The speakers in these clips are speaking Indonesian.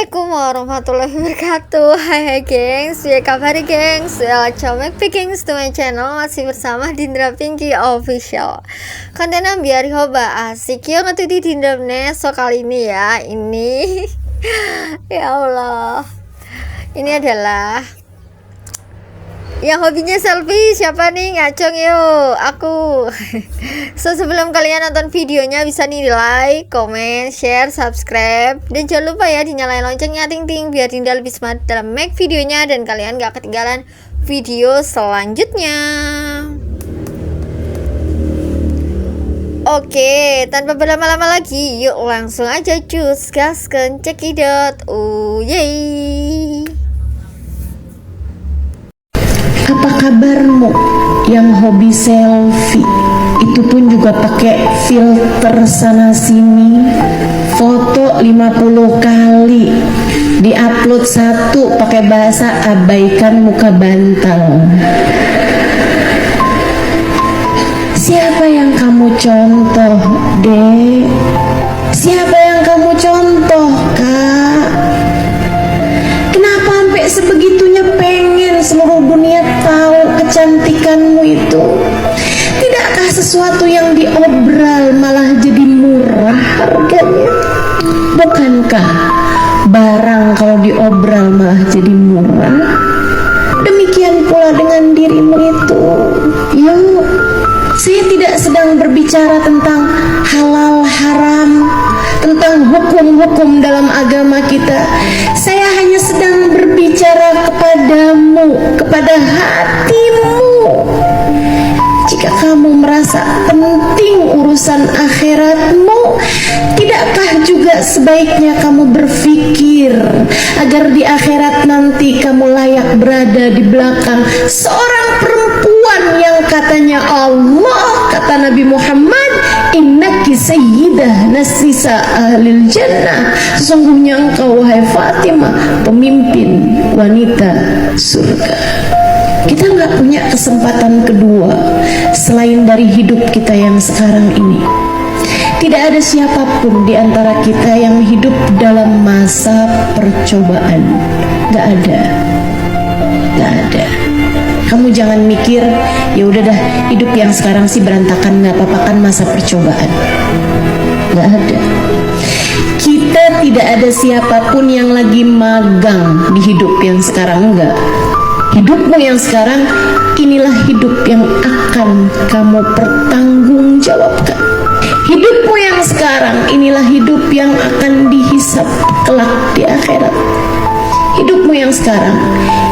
Assalamualaikum warahmatullahi wabarakatuh. Hai gengs, ya kabar gengs. Welcome back gengs to my channel. Masih bersama Dindra Pinky Official. Konten biar hoba asik yang ngetu di Dindra So kali ini ya, ini ya Allah, ini adalah yang hobinya selfie. Siapa nih? Ngacong yuk, aku. So sebelum kalian nonton videonya bisa nih like, comment, share, subscribe, dan jangan lupa ya dinyalain loncengnya ting biar Dinda lebih semangat dalam make videonya dan kalian gak ketinggalan video selanjutnya. Oke, tanpa berlama-lama lagi, yuk langsung aja cus gaskan cekidot. Yeay. Apa kabarmu yang hobi selfie? Itu pun juga pakai filter sana sini. Foto 50 kali, diupload satu pakai bahasa abaikan muka bantal. Siapa yang kamu contoh, Dek? Siapa yang kamu contoh, Kak? Kenapa sampai sebegitunya pengen seluruh dunia tahu kecantikanmu itu? Tidakkah sesuatu yang diobral malah jadi murah harganya? Bukankah barang kalau diobral malah jadi murah? Demikian pula dengan dirimu itu. Yuk, saya tidak sedang berbicara tentang halal haram, tentang hukum-hukum dalam agama kita. Saya hanya sedang berbicara kepadamu, kepada hatimu. Jika kamu merasa penting urusan akhiratmu, tidakkah juga sebaiknya kamu berpikir agar di akhirat nanti kamu layak berada di belakang seorang perempuan yang katanya Allah, kata Nabi Muhammad, innaki sayyidah nasisa ahlil jannah, sesungguhnya engkau wahai Fatimah pemimpin wanita surga. Kita nggak punya kesempatan kedua selain dari hidup kita yang sekarang ini. Tidak ada siapapun di antara kita yang hidup dalam masa percobaan. Nggak ada, nggak ada. Kamu jangan mikir, ya udah dah hidup yang sekarang sih berantakan, nggak apa-apa kan masa percobaan. Nggak ada. Kita tidak ada siapapun yang lagi magang di hidup yang sekarang, enggak. Hidupmu yang sekarang, inilah hidup yang akan kamu pertanggungjawabkan. Hidupmu yang sekarang, inilah hidup yang akan dihisap kelak di akhirat. Hidupmu yang sekarang,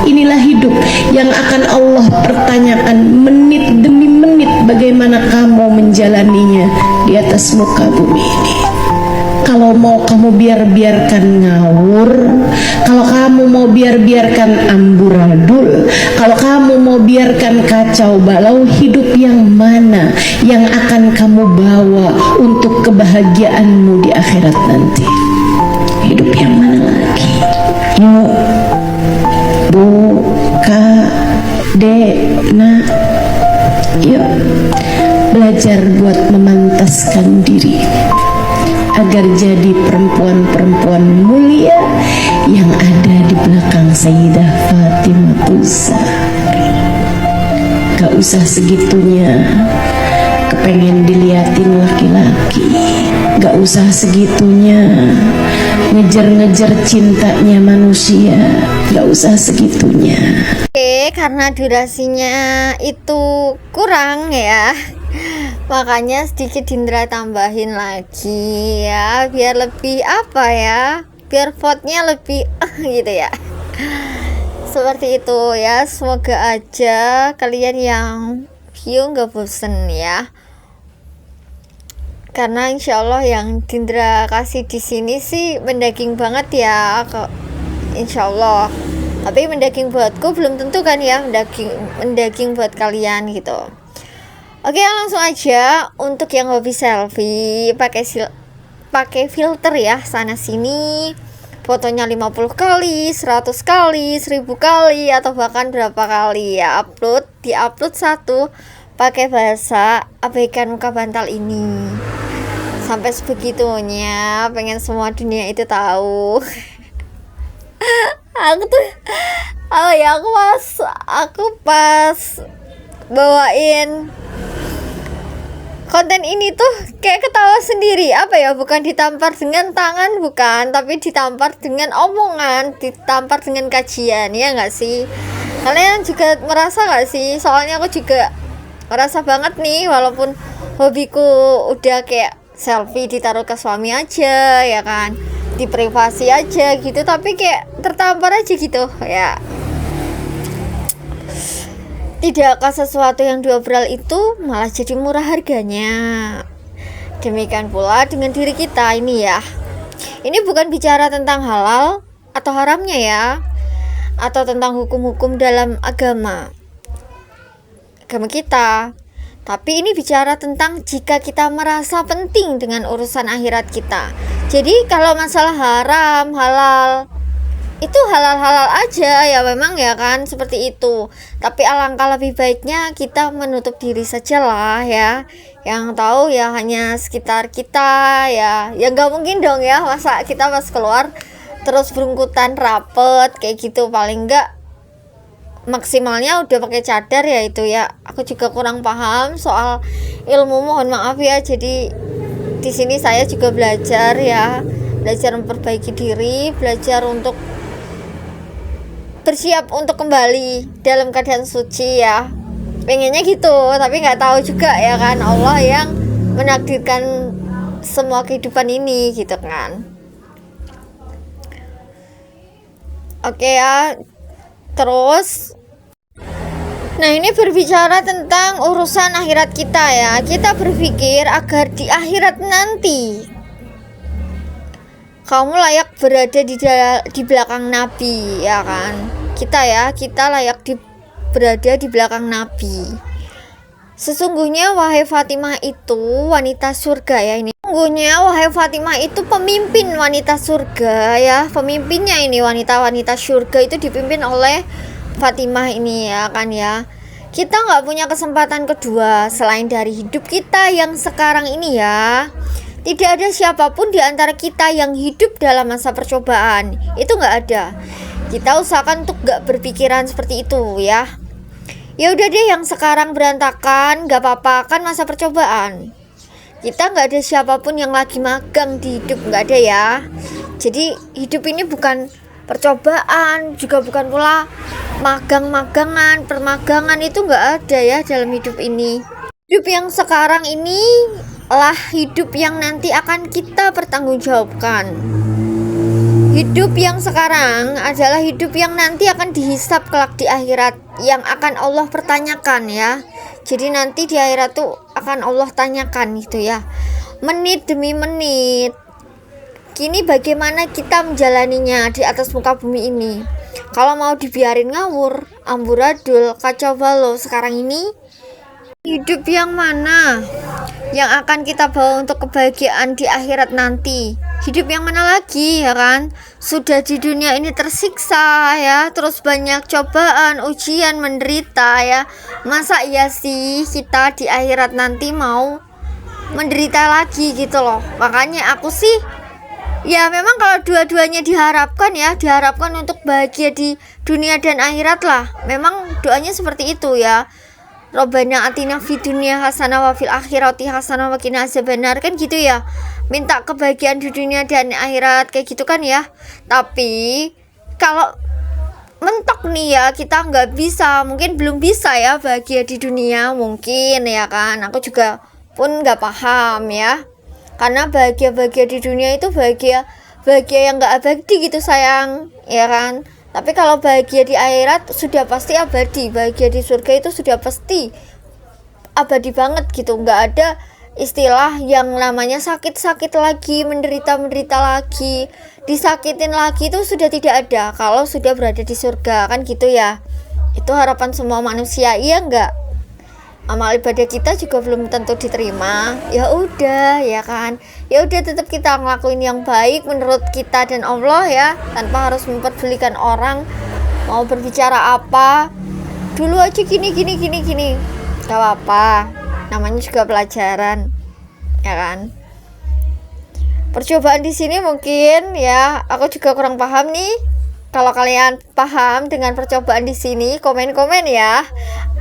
inilah hidup yang akan Allah pertanyakan menit demi menit bagaimana kamu menjalaninya di atas muka bumi ini. Kalau mau kamu biarkan ngawur, kalau kamu mau biarkan amburadul, kalau kamu mau biarkan kacau balau, hidup yang mana yang akan kamu bawa untuk kebahagiaanmu di akhirat nanti? Hidup yang mana lagi? Yuk, Bu, Kak, Dek, Nak, yuk belajar buat memantaskan diri agar jadi perempuan-perempuan mulia yang ada di belakang Sayyidah Fatimah Zahra. Gak usah segitunya kepengen diliatin laki-laki, gak usah segitunya ngejar-ngejar cintanya manusia, gak usah segitunya. Oke, karena durasinya itu kurang ya, makanya sedikit Dindra tambahin lagi ya, biar lebih apa ya, biar vote-nya lebih gitu ya. Seperti itu ya, semoga aja kalian yang view gak bosen ya. Karena insya Allah yang Dindra kasih di sini sih mendaging banget ya, insya Allah. Tapi mendaging buatku belum tentu kan ya, mendaging buat kalian gitu. Oke, langsung aja untuk yang hobi selfie pakai filter ya sana sini. Fotonya 50 kali, 100 kali, 1000 kali atau bahkan berapa kali ya diupload satu pakai bahasa abaikan muka bantal ini. Sampai sebegitunya pengen semua dunia itu tahu. Aku tuh aku pas bawain konten ini tuh kayak ketawa sendiri. Apa ya, bukan ditampar dengan tangan, bukan, tapi ditampar dengan omongan, ditampar dengan kajian, ya nggak sih? Kalian juga merasa nggak sih? Soalnya aku juga merasa banget nih, walaupun hobiku udah kayak selfie ditaruh ke suami aja, ya kan, di privasi aja gitu, tapi kayak tertampar aja gitu ya. Tidakkah sesuatu yang diobral itu malah jadi murah harganya? Demikian pula dengan diri kita ini ya. Ini bukan bicara tentang halal atau haramnya ya, atau tentang hukum-hukum dalam agama kita. Tapi ini bicara tentang jika kita merasa penting dengan urusan akhirat kita. Jadi kalau masalah haram, halal, itu halal-halal aja ya, memang ya kan, seperti itu. Tapi alangkah lebih baiknya kita menutup diri saja lah ya. Yang tahu ya hanya sekitar kita ya. Ya nggak mungkin dong ya, masa kita pas keluar terus berungkutan rapet kayak gitu. Paling nggak maksimalnya udah pakai cadar ya itu ya. Aku juga kurang paham soal ilmu, mohon maaf ya. Jadi di sini saya juga belajar ya, belajar memperbaiki diri, belajar untuk bersiap untuk kembali dalam keadaan suci ya, pengennya gitu, tapi nggak tahu juga ya kan, Allah yang menakdirkan semua kehidupan ini gitu kan. Oke ya, terus nah ini berbicara tentang urusan akhirat kita ya. Kita berpikir agar di akhirat nanti kamu layak berada di belakang Nabi ya kan. Kita layak berada di belakang Nabi. Sesungguhnya wahai Fatimah itu wanita surga ya ini. Sesungguhnya wahai Fatimah itu pemimpin wanita surga ya. Pemimpinnya ini wanita-wanita surga itu dipimpin oleh Fatimah ini ya kan ya. Kita nggak punya kesempatan kedua selain dari hidup kita yang sekarang ini ya. Tidak ada siapapun di antara kita yang hidup dalam masa percobaan. Itu nggak ada. Kita usahakan untuk nggak berpikiran seperti itu ya. Ya udah deh, yang sekarang berantakan nggak apa-apa, kan masa percobaan. Kita nggak ada siapapun yang lagi magang di hidup, nggak ada ya. Jadi hidup ini bukan percobaan, juga bukan pula magang-magangan, permagangan, itu nggak ada ya dalam hidup ini. Hidup yang sekarang ini lah hidup yang nanti akan kita pertanggungjawabkan. Hidup yang sekarang adalah hidup yang nanti akan dihisap kelak di akhirat, yang akan Allah pertanyakan ya. Jadi nanti di akhirat tuh akan Allah tanyakan gitu ya, menit demi menit. Kini bagaimana kita menjalaninya di atas muka bumi ini? Kalau mau dibiarin ngawur, amburadul, kacau balau sekarang ini, hidup yang mana yang akan kita bawa untuk kebahagiaan di akhirat nanti? Hidup yang mana lagi ya kan? Sudah di dunia ini tersiksa ya, terus banyak cobaan, ujian, menderita ya. Masa iya sih kita di akhirat nanti mau menderita lagi gitu loh. Makanya aku sih ya memang kalau dua-duanya diharapkan ya, diharapkan untuk bahagia di dunia dan akhirat lah. Memang doanya seperti itu ya. Robbana atina fid dunya hasanah wa fil akhirati hasanah wa qina azabannar, kan gitu ya. Minta kebahagiaan di dunia dan akhirat kayak gitu kan ya. Tapi kalau mentok nih ya, kita nggak bisa, mungkin belum bisa ya bahagia di dunia mungkin ya kan. Aku juga pun nggak paham ya. Karena bahagia di dunia itu bahagia yang nggak abadi gitu sayang, ya kan. Tapi kalau bahagia di akhirat sudah pasti abadi. Bahagia di surga itu sudah pasti abadi banget gitu. Nggak ada istilah yang namanya sakit-sakit lagi, menderita lagi, disakitin lagi, itu sudah tidak ada kalau sudah berada di surga, kan gitu ya. Itu harapan semua manusia, iya nggak? Amal ibadah kita juga belum tentu diterima. Ya udah ya kan, ya udah tetap kita ngelakuin yang baik menurut kita dan Allah ya, tanpa harus memperdulikan orang mau berbicara apa. Dulu aja gini gak apa-apa, namanya juga pelajaran ya kan. Percobaan di sini mungkin ya, aku juga kurang paham nih Kalau kalian paham dengan percobaan di sini, komen-komen ya.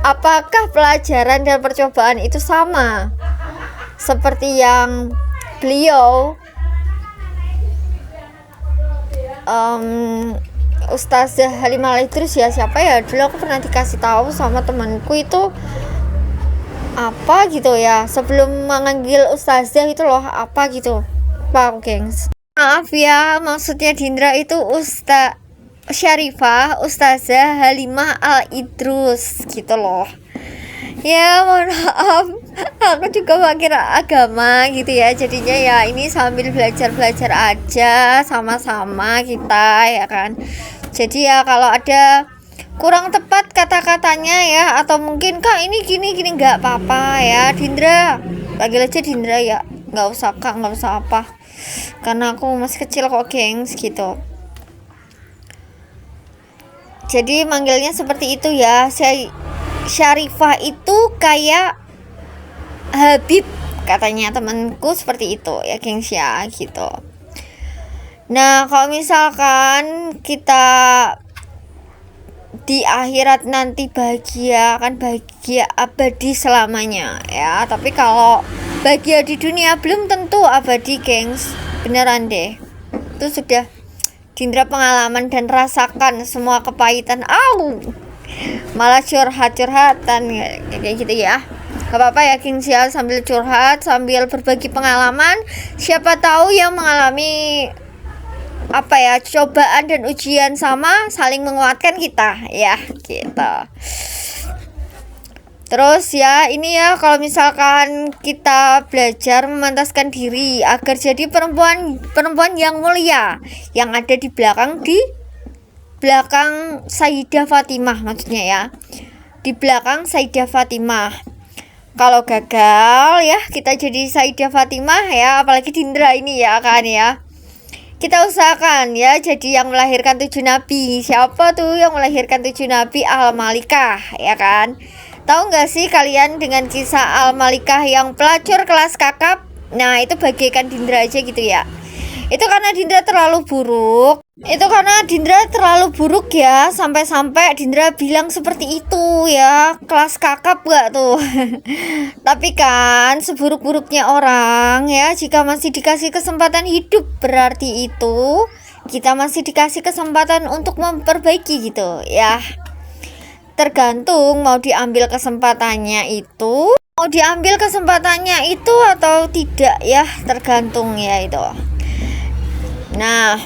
Apakah pelajaran dan percobaan itu sama seperti yang beliau Ustazah Halimah Idrus ya, siapa ya, dulu aku pernah dikasih tahu sama temanku itu apa gitu ya, sebelum memanggil ustazah itu loh, apa gitu, apa gengs, maaf ya, maksudnya Dindra itu Syarifah Ustazah Halimah Al Idrus gitu loh ya. Mohon maaf, aku juga makin agama gitu ya, jadinya ya ini sambil belajar-belajar aja sama-sama kita ya kan. Jadi ya kalau ada kurang tepat kata-katanya ya, atau mungkin kak ini gini nggak apa-apa ya, Dindra panggil aja Dindra ya, nggak usah kak, nggak usah apa, karena aku masih kecil kok gengs gitu. Jadi manggilnya seperti itu ya. Syarifah itu kayak Habib katanya temanku, seperti itu ya gengs ya gitu. Nah kalau misalkan kita di akhirat nanti bahagia, kan bahagia abadi selamanya ya, tapi kalau bahagia di dunia belum tentu abadi gengs, beneran deh. Itu sudah Dindra pengalaman dan rasakan semua kepahitan. Malah curhat-curhatan kayak gitu ya. Gak apa-apa ya gengs ya, sambil curhat, sambil berbagi pengalaman. Siapa tahu yang mengalami apa ya, cobaan dan ujian sama, saling menguatkan kita ya gitu. Terus ya ini ya, kalau misalkan kita belajar memantaskan diri agar jadi perempuan yang mulia, yang ada di belakang Sayyidah Fatimah, maksudnya ya, di belakang Sayyidah Fatimah. Kalau gagal ya kita jadi Sayyidah Fatimah ya, apalagi Dindra ini ya kan ya, kita usahakan ya jadi yang melahirkan 7 nabi. Siapa tuh yang melahirkan 7 nabi? Al-Malikah ya kan. Tahu nggak sih kalian dengan kisah Al-Malikah yang pelacur kelas kakap? Nah itu bagaikan Dindra aja gitu ya. Itu karena Dindra terlalu buruk. Ya, sampai-sampai Dindra bilang seperti itu ya, kelas kakap gak tuh. Tapi kan seburuk-buruknya orang ya, jika masih dikasih kesempatan hidup, berarti itu kita masih dikasih kesempatan untuk memperbaiki gitu ya. Tergantung mau diambil kesempatannya itu atau tidak ya, tergantung ya itu. Nah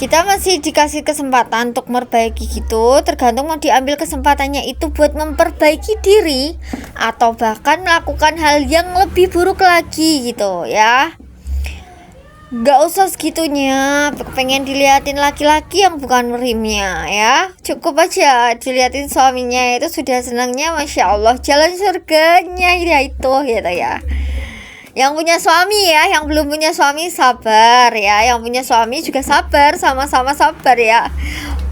kita masih dikasih kesempatan untuk memperbaiki gitu, tergantung mau diambil kesempatannya itu buat memperbaiki diri atau bahkan melakukan hal yang lebih buruk lagi gitu ya. Gak usah segitunya pengen diliatin laki-laki yang bukan murimnya ya, cukup aja diliatin suaminya itu sudah senangnya, masya Allah, jalan surganya ya itu gitu ya. Yang punya suami ya, yang belum punya suami sabar ya, yang punya suami juga sabar, sama-sama sabar ya.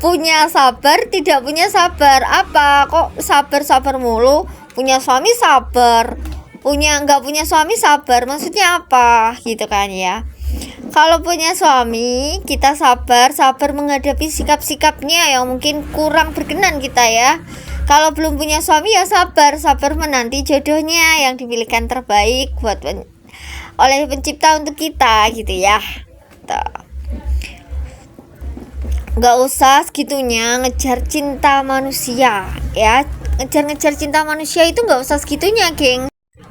Punya sabar, tidak punya sabar, apa kok sabar mulu? Punya suami sabar, nggak punya suami sabar, maksudnya apa gitu kan ya. Kalau punya suami kita sabar menghadapi sikap-sikapnya yang mungkin kurang berkenan kita ya. Kalau belum punya suami ya sabar menanti jodohnya yang dipilihkan terbaik oleh pencipta untuk kita gitu ya. Gak usah segitunya ngejar cinta manusia ya. Ngejar cinta manusia itu gak usah segitunya geng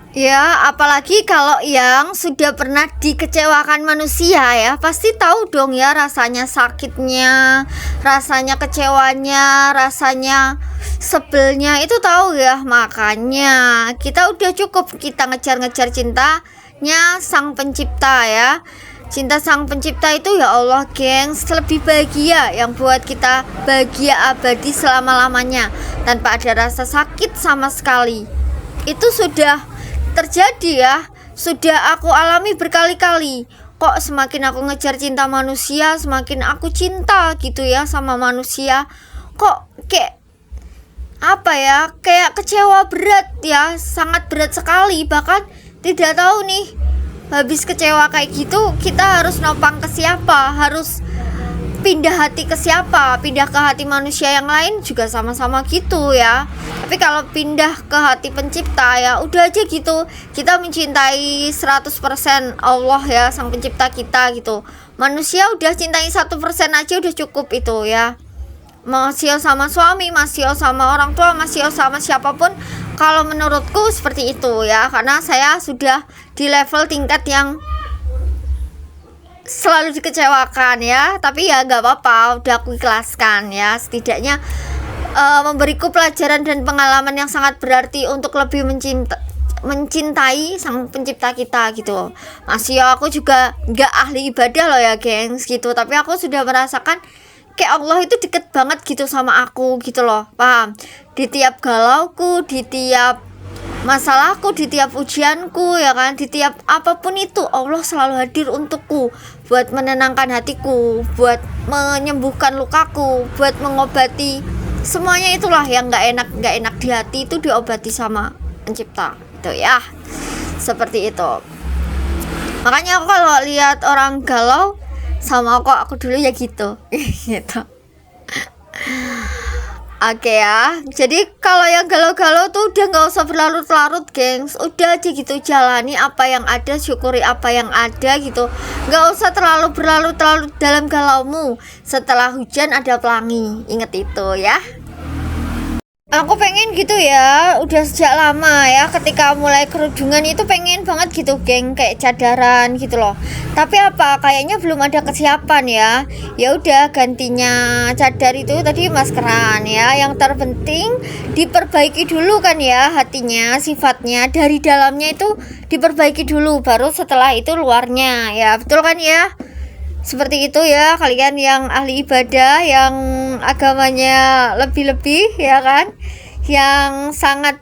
ya, apalagi kalau yang sudah pernah dikecewakan manusia ya, pasti tahu dong ya rasanya sakitnya, rasanya kecewanya, rasanya sebelnya itu tahu ya. Makanya kita udah cukup kita ngejar cintanya sang pencipta ya. Cinta sang pencipta itu ya Allah gengs, lebih bahagia, yang buat kita bahagia abadi selama-lamanya tanpa ada rasa sakit sama sekali. Itu sudah terjadi ya, sudah aku alami berkali-kali. Kok semakin aku ngejar cinta manusia, semakin aku cinta gitu ya sama manusia, kok kayak apa ya, kayak kecewa berat ya, sangat berat sekali. Bahkan tidak tahu nih habis kecewa kayak gitu kita harus nopang ke siapa, harus pindah hati ke siapa, pindah ke hati manusia yang lain juga sama-sama gitu ya. Tapi kalau pindah ke hati pencipta ya udah aja gitu, kita mencintai 100% Allah ya, sang pencipta kita gitu. Manusia udah cintai 1% aja udah cukup itu ya. Masih sama suami, masih sama orang tua, masih sama siapapun, kalau menurutku seperti itu ya. Karena saya sudah di level tingkat yang selalu dikecewakan ya, tapi ya gak apa-apa, udah aku ikhlaskan ya. Setidaknya memberiku pelajaran dan pengalaman yang sangat berarti untuk lebih mencintai sang pencipta kita gitu. Masih aku juga gak ahli ibadah loh ya gengs gitu, tapi aku sudah merasakan kayak Allah itu deket banget gitu sama aku gitu loh, paham? Di tiap galauku, di tiap masalahku, di tiap ujianku ya kan, di tiap apapun itu Allah selalu hadir untukku, buat menenangkan hatiku, buat menyembuhkan lukaku, buat mengobati semuanya. Itulah yang gak enak di hati itu diobati sama pencipta itu ya, seperti itu. Makanya aku kalau lihat orang galau sama aku dulu ya gitu gitu. Oke ya, jadi kalau yang galau-galau tuh udah gak usah berlarut-larut gengs. Udah aja gitu, jalani apa yang ada, syukuri apa yang ada gitu. Gak usah terlalu berlarut-larut dalam galaumu. Setelah hujan ada pelangi, inget itu ya. Aku pengen gitu ya, udah sejak lama ya, ketika mulai kerudungan itu pengen banget gitu geng, kayak cadaran gitu loh. Tapi apa, kayaknya belum ada kesiapan ya. Ya udah gantinya cadar itu tadi maskeran ya. Yang terpenting diperbaiki dulu kan ya hatinya, sifatnya dari dalamnya itu diperbaiki dulu, baru setelah itu luarnya ya, betul kan ya? Seperti itu ya kalian yang ahli ibadah, yang agamanya lebih-lebih ya kan, yang sangat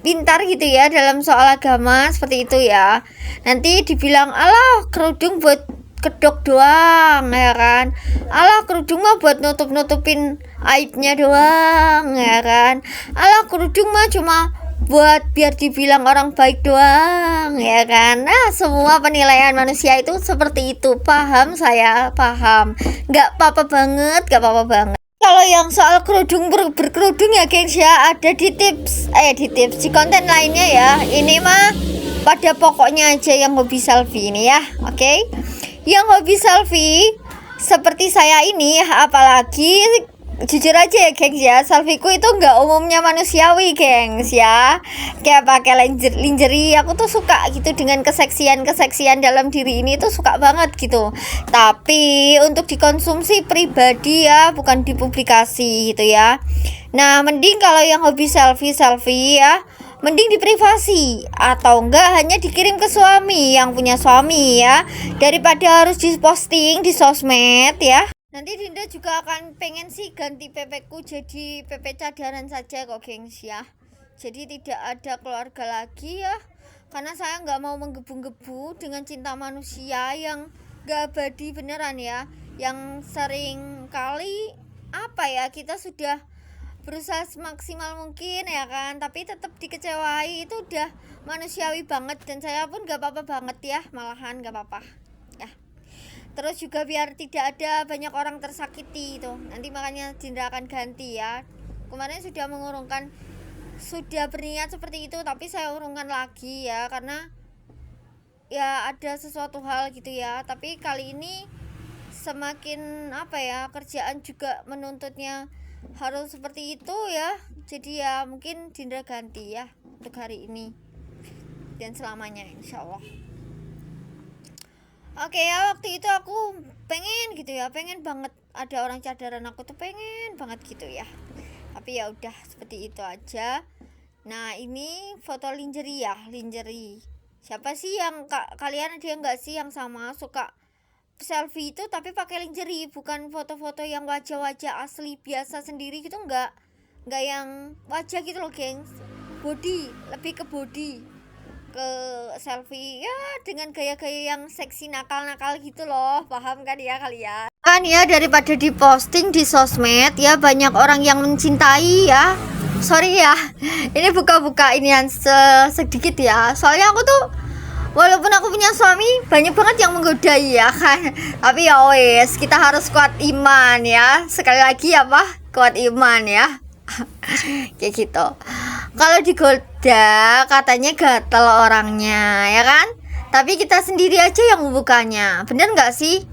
pintar gitu ya dalam soal agama, seperti itu ya. Nanti dibilang alah kerudung buat kedok doang ya kan, alah kerudung mah buat nutup-nutupin aibnya doang ya kan, alah kerudung mah cuma buat biar dibilang orang baik doang ya kan. Nah semua penilaian manusia itu seperti itu, paham, saya paham, gak apa-apa banget, gak apa-apa banget. Kalau yang soal kerudung berkerudung ya gengs ya, ada di tips di konten lainnya ya. Ini mah pada pokoknya aja yang hobi selfie ini ya, oke? Yang hobi selfie seperti saya ini, apalagi jujur aja ya gengs ya, selfieku itu nggak umumnya manusiawi gengs ya. Kayak pakai lingerie, aku tuh suka gitu dengan keseksian dalam diri ini tuh suka banget gitu. Tapi untuk dikonsumsi pribadi ya, bukan dipublikasi gitu ya. Nah mending kalau yang hobi selfie ya, mending di privasi atau enggak hanya dikirim ke suami yang punya suami ya, daripada harus diposting di sosmed ya. Nanti Dinda juga akan pengen sih ganti PP ku jadi PP cadaran saja kok gengs ya. Jadi tidak ada keluarga lagi ya, karena saya nggak mau menggebu-gebu dengan cinta manusia yang gak abadi beneran ya. Yang sering kali apa ya, kita sudah berusaha semaksimal mungkin ya kan, tapi tetap dikecewai, itu udah manusiawi banget. Dan saya pun gak apa-apa banget ya, malahan gak apa-apa ya. Terus juga biar tidak ada banyak orang tersakiti itu, nanti makanya Dinda akan ganti ya. Kemarin sudah mengurungkan, sudah berniat seperti itu, tapi saya urungkan lagi ya, karena ya ada sesuatu hal gitu ya. Tapi kali ini semakin apa ya, kerjaan juga menuntutnya harus seperti itu ya. Jadi ya mungkin Dinda ganti ya untuk hari ini dan selamanya insyaallah. Oke ya, waktu itu aku pengen gitu ya, pengen banget ada orang cadaran, aku tuh pengen banget gitu ya. Tapi ya udah seperti itu aja. Nah ini foto lingerie ya, lingerie. Siapa sih yang kalian ada yang nggak sih yang sama suka selfie itu tapi pakai lingerie, bukan foto-foto yang wajah-wajah asli biasa sendiri gitu, nggak yang wajah gitu loh gengs, body, lebih ke body, ke selfie ya dengan gaya-gaya yang seksi nakal-nakal gitu loh, paham kan ya kalian? Kan ya, daripada diposting di sosmed ya banyak orang yang mencintai ya. Sorry ya, ini buka-buka ini yang sedikit ya, soalnya aku tuh Walaupun aku punya suami, banyak banget yang menggoda ya kan. Tapi ya wes, kita harus kuat iman ya. Sekali lagi apa? Kuat iman ya. Kayak gitu. Kalau digoda katanya gatel orangnya ya kan. Tapi kita sendiri aja yang membukanya. Bener nggak sih?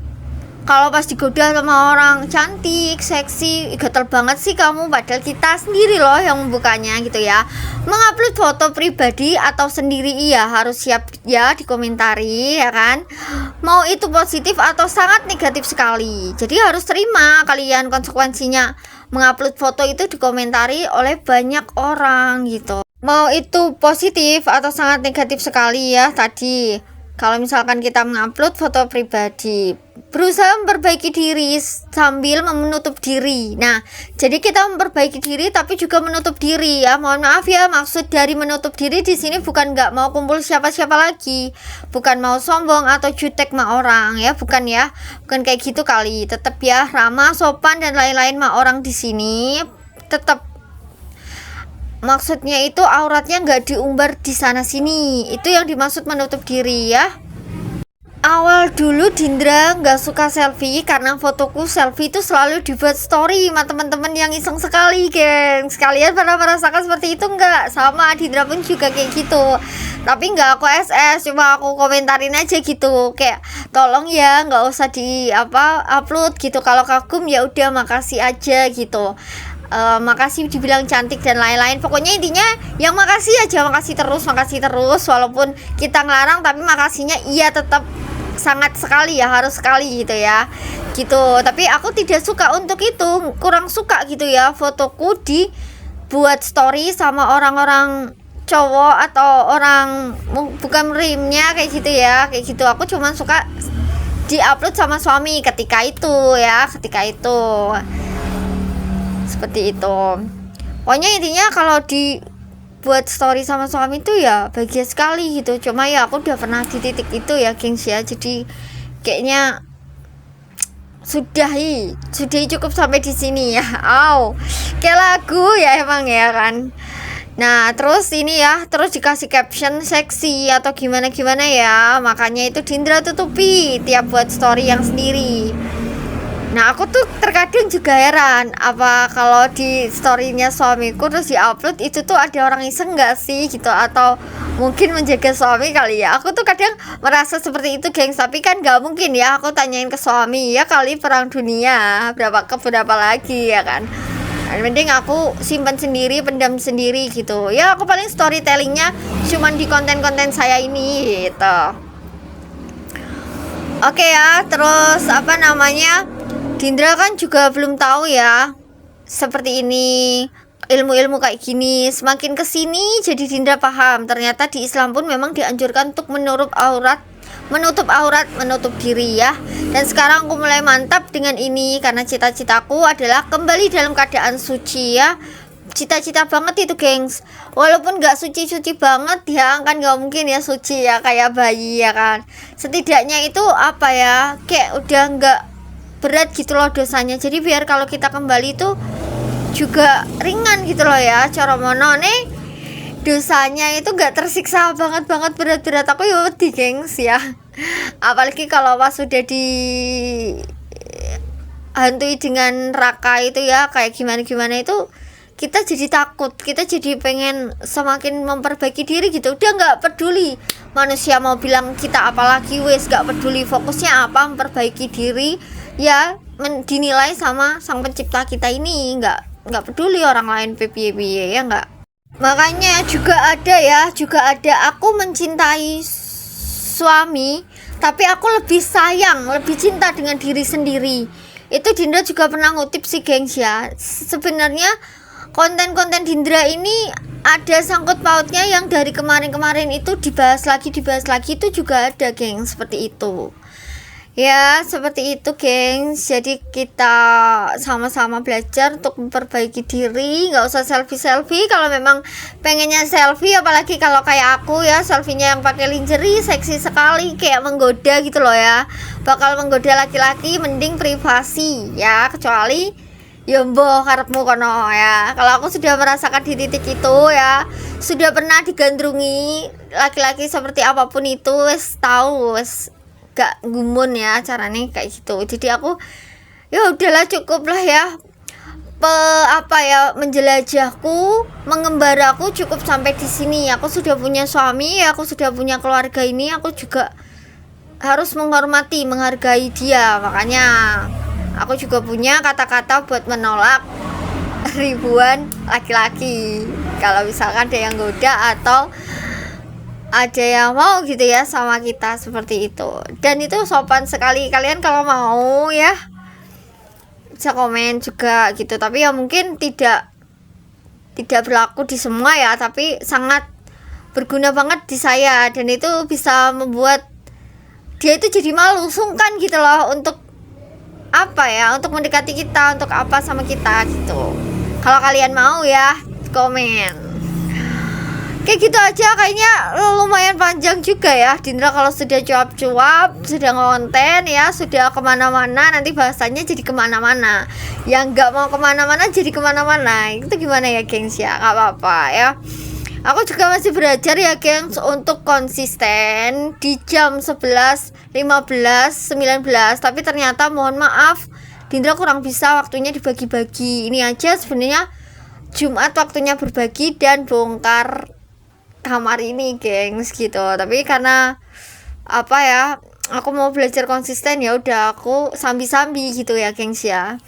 Kalau pas digoda sama orang cantik, seksi, gatel banget sih kamu, padahal kita sendiri loh yang membukanya gitu ya. Mengupload foto pribadi atau sendiri iya harus siap ya dikomentari ya kan. Mau itu positif atau sangat negatif sekali. Jadi harus terima kalian konsekuensinya. Mengupload foto itu dikomentari oleh banyak orang gitu. Mau itu positif atau sangat negatif sekali ya tadi. Kalau misalkan kita mengupload foto pribadi, berusaha memperbaiki diri sambil menutup diri. Nah, jadi kita memperbaiki diri tapi juga menutup diri ya. Mohon maaf ya, maksud dari menutup diri di sini bukan nggak mau kumpul siapa-siapa lagi, bukan mau sombong atau jutek sama orang ya, bukan ya, bukan kayak gitu kali. Tetap ya ramah, sopan dan lain-lain sama orang di sini. Tetap maksudnya itu auratnya nggak diumbar di sana sini, itu yang dimaksud menutup diri ya. Awal dulu Dindra nggak suka selfie karena fotoku selfie itu selalu dibuat story sama teman-teman yang iseng sekali, geng. Sekalian pernah merasakan seperti itu nggak? Sama Dindra pun juga kayak gitu. Tapi nggak aku SS, cuma aku komentarin aja gitu, kayak tolong ya nggak usah di upload gitu. Kalau kagum ya udah makasih aja gitu. Makasih dibilang cantik dan lain-lain. Pokoknya intinya yang makasih aja, makasih terus walaupun kita ngelarang tapi makasihnya iya tetap sangat sekali ya, harus sekali gitu ya gitu. Tapi aku tidak suka untuk itu, kurang suka gitu ya fotoku dibuat story sama orang-orang cowok atau orang bukan rimnya kayak gitu ya, kayak gitu. Aku cuma suka diupload sama suami ketika itu ya, seperti itu. Pokoknya intinya kalau dibuat story sama suami itu ya bahagia sekali gitu. Cuma ya aku udah pernah di titik itu ya, gengs ya. Jadi kayaknya sudahi cukup sampai di sini ya. Kayak lagu ya emang ya kan. Nah terus ini ya, terus dikasih caption seksi atau gimana ya. Makanya itu Dindra tutupi tiap buat story yang sendiri. Nah aku tuh terkadang juga heran, apa kalau di storynya suamiku terus diupload itu tuh ada orang iseng nggak sih gitu, atau mungkin menjaga suami kali ya. Aku tuh kadang merasa seperti itu, gengs. Tapi kan nggak mungkin ya aku tanyain ke suami ya, kali perang dunia berapa lagi ya kan. Mending aku simpan sendiri, pendam sendiri gitu ya. Aku paling storytellingnya cuman di konten-konten saya ini gitu. Oke ya, terus Dindra kan juga belum tahu ya seperti ini, ilmu-ilmu kayak gini. Semakin kesini jadi Dindra paham, ternyata di Islam pun memang dianjurkan untuk menutup aurat, menutup diri ya. Dan sekarang aku mulai mantap dengan ini karena cita-citaku adalah kembali dalam keadaan suci ya. Cita-cita banget itu, gengs. Walaupun gak suci-suci banget ya, kan gak mungkin ya suci ya kayak bayi ya kan. Setidaknya itu kayak udah gak berat gitu loh dosanya. Jadi biar kalau kita kembali itu juga ringan gitu loh ya. Cara mono nih dosanya itu gak tersiksa banget berat-berat. Aku ya wedi, gengs ya. Apalagi kalau pas sudah dihantui dengan neraka itu ya, kayak gimana itu kita jadi takut, kita jadi pengen semakin memperbaiki diri gitu. Udah gak peduli manusia mau bilang kita apalagi, wes gak peduli, fokusnya apa, memperbaiki diri ya, dinilai sama sang pencipta kita ini. Nggak peduli orang lain piye ya nggak. Makanya juga ada aku mencintai suami tapi aku lebih sayang, lebih cinta dengan diri sendiri. Itu Dindra juga pernah ngutip sih, gengs ya. Sebenarnya konten-konten Dindra ini ada sangkut pautnya yang dari kemarin itu dibahas lagi itu juga ada, gengs, seperti itu. Ya seperti itu, gengs. Jadi kita sama-sama belajar untuk memperbaiki diri. Gak usah selfie kalau memang pengennya selfie. Apalagi kalau kayak aku ya, selfie-nya yang pakai lingerie seksi sekali, kayak menggoda gitu loh ya. Bakal menggoda laki-laki, mending privasi ya. Kecuali ya mbah karepmu kono ya. Kalau aku sudah merasakan di titik itu ya, sudah pernah digandrungi laki-laki seperti apapun itu, wes tahu, wes gak gumun ya caranya kayak gitu. Jadi aku ya udahlah, cukup lah ya, menjelajahku, mengembaraku cukup sampai di sini. Aku sudah punya suami, aku sudah punya keluarga ini, aku juga harus menghormati, menghargai dia. Makanya aku juga punya kata-kata buat menolak ribuan laki-laki kalau misalkan ada yang goda atau ada yang mau gitu ya sama kita seperti itu. Dan itu sopan sekali. Kalian kalau mau ya bisa komen juga gitu, tapi ya mungkin tidak berlaku di semua ya, tapi sangat berguna banget di saya, dan itu bisa membuat dia itu jadi malu, sungkan gitu loh untuk untuk mendekati kita, untuk apa sama kita gitu. Kalau kalian mau ya komen. Kayak gitu aja, kayaknya lumayan panjang juga ya Dindra kalau sudah cuap-cuap, sudah ngonten ya, sudah kemana-mana, nanti bahasanya jadi kemana-mana. Yang nggak mau kemana-mana jadi kemana-mana, itu gimana ya gengs ya, nggak apa-apa ya. Aku juga masih belajar ya gengs untuk konsisten di jam 11, 15, 19. Tapi ternyata mohon maaf Dindra kurang bisa waktunya dibagi-bagi. Ini aja sebenarnya Jumat waktunya berbagi dan bongkar kamar ini gengs gitu. Tapi karena aku mau belajar konsisten, ya udah aku sambi-sambi gitu ya gengs ya.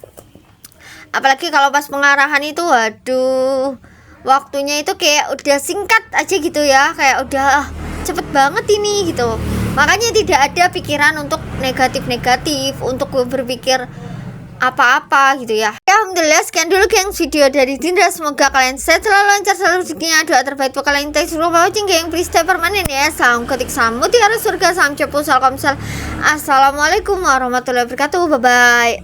Apalagi kalau pas pengarahan itu, waduh, waktunya itu kayak udah singkat aja gitu ya, kayak udah cepet banget ini gitu. Makanya tidak ada pikiran untuk negatif-negatif, untuk berpikir apa-apa gitu ya. Alhamdulillah, sekian dulu gengs video dari Dindra. Semoga kalian sehat selalu, lancar selalu rezekinya. Doa terbaik buat kalian. Thanks for watching geng. Please stay permanen ya. Salam ketik, salam mutiara surga, salam cepu, salam komsel. Assalamualaikum warahmatullahi wabarakatuh. Bye bye.